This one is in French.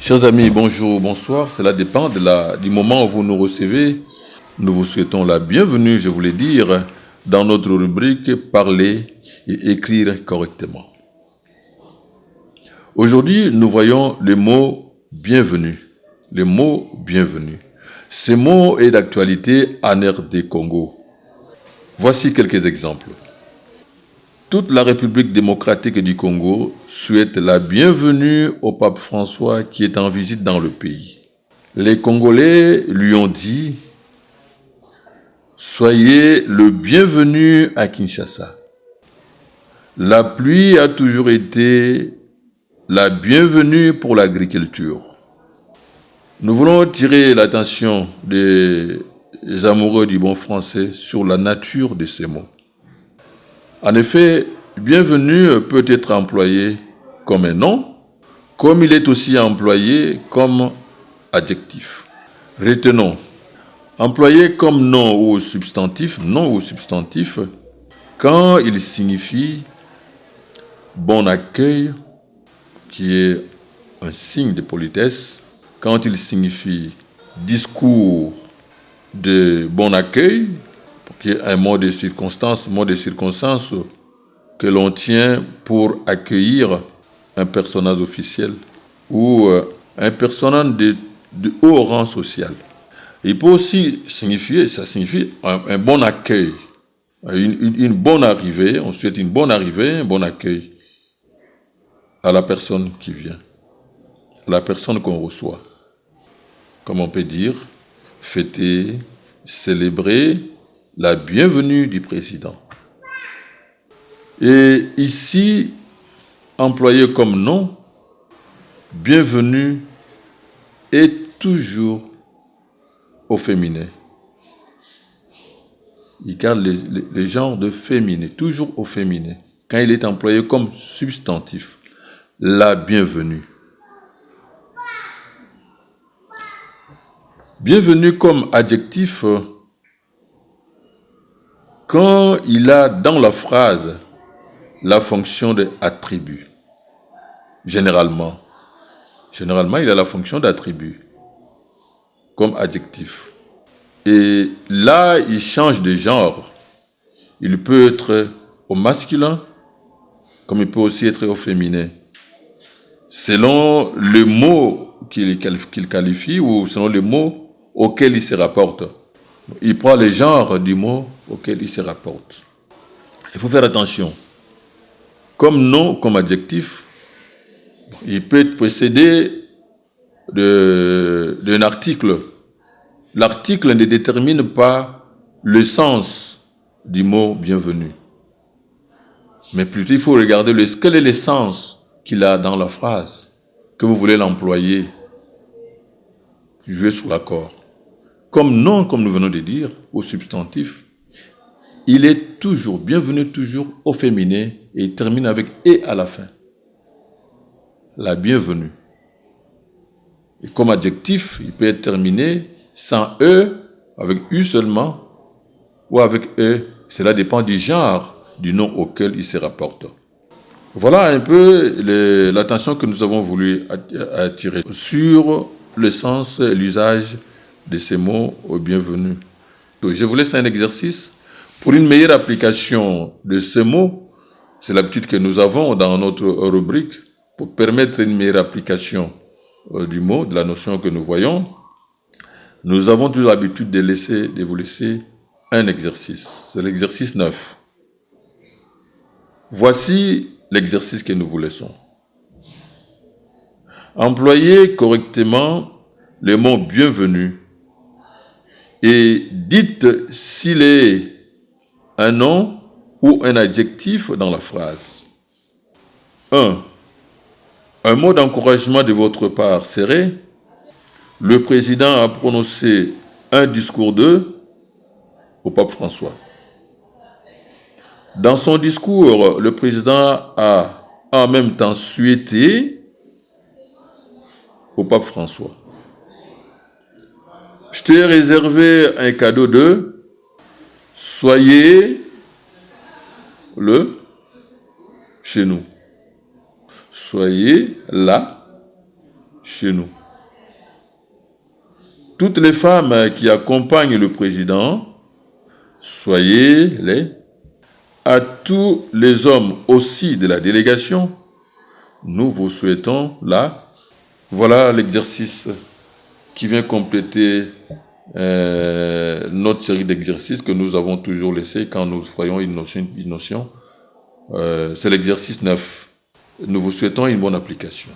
Chers amis, bonjour, bonsoir. Cela dépend du moment où vous nous recevez. Nous vous souhaitons la bienvenue, je voulais dire, dans notre rubrique « Parler et écrire correctement ». Aujourd'hui, nous voyons le mot « bienvenue ». Le mot « bienvenue ». Ce mot est d'actualité en RD Congo. Voici quelques exemples. Toute la République démocratique du Congo souhaite la bienvenue au pape François qui est en visite dans le pays. Les Congolais lui ont dit « Soyez le bienvenu à Kinshasa ». La pluie a toujours été la bienvenue pour l'agriculture. Nous voulons tirer l'attention des amoureux du bon français sur la nature de ces mots. En effet, bienvenue peut être employé comme un nom, comme il est aussi employé comme adjectif. Retenons, employé comme nom ou substantif, quand il signifie bon accueil, qui est un signe de politesse, quand il signifie discours de bon accueil, qui est un mot de circonstance que l'on tient pour accueillir un personnage officiel ou un personnage de haut rang social. Il peut aussi signifier, ça signifie un bon accueil, une bonne arrivée, on souhaite une bonne arrivée, un bon accueil à la personne qui vient, à la personne qu'on reçoit. Comme on peut dire, fêter, célébrer la bienvenue du président. Et ici, employé comme nom, bienvenue est toujours au féminin. Il garde les genres de féminin, toujours au féminin. Quand il est employé comme substantif, la bienvenue. Bienvenue comme adjectif, quand il a dans la phrase la fonction d'attribut. Généralement, il a la fonction d'attribut comme adjectif. Et là, il change de genre. Il peut être au masculin, comme il peut aussi être au féminin. Selon le mot qu'il qualifie ou selon le mot auquel il se rapporte. Il prend le genre du mot auquel il se rapporte. Il faut faire attention. Comme nom, comme adjectif, il peut être précédé d'un article. L'article ne détermine pas le sens du mot bienvenue. Mais plutôt, il faut regarder quel est le sens qu'il a dans la phrase, que vous voulez l'employer. Jouer sur l'accord. Comme nom, comme nous venons de dire, au substantif, il est toujours, bienvenue toujours au féminin et il termine avec « et » à la fin. La bienvenue. Et comme adjectif, il peut être terminé sans « e », avec « u » seulement, ou avec « e ». Cela dépend du genre du nom auquel il se rapporte. Voilà un peu l'attention que nous avons voulu attirer sur le sens et l'usage de ces mots au bienvenu. Je vous laisse un exercice pour une meilleure application de ces mots. C'est l'habitude que nous avons dans notre rubrique pour permettre une meilleure application du mot, de la notion que nous voyons. Nous avons toujours l'habitude de vous laisser un exercice. C'est l'exercice 9. Voici l'exercice que nous vous laissons. Employez correctement le mot bienvenue et dites s'il est un nom ou un adjectif dans la phrase. 1. Un mot d'encouragement de votre part serait « Le président a prononcé un discours au pape François ». Dans son discours, le président a en même temps souhaité au pape François. Je t'ai réservé un cadeau de soyez chez nous. Soyez là chez nous. Toutes les femmes qui accompagnent le président, soyez-les. À tous les hommes aussi de la délégation, nous vous souhaitons là. Voilà l'exercice qui vient compléter notre série d'exercices que nous avons toujours laissé quand nous voyons une notion. C'est l'exercice 9. Nous vous souhaitons une bonne application.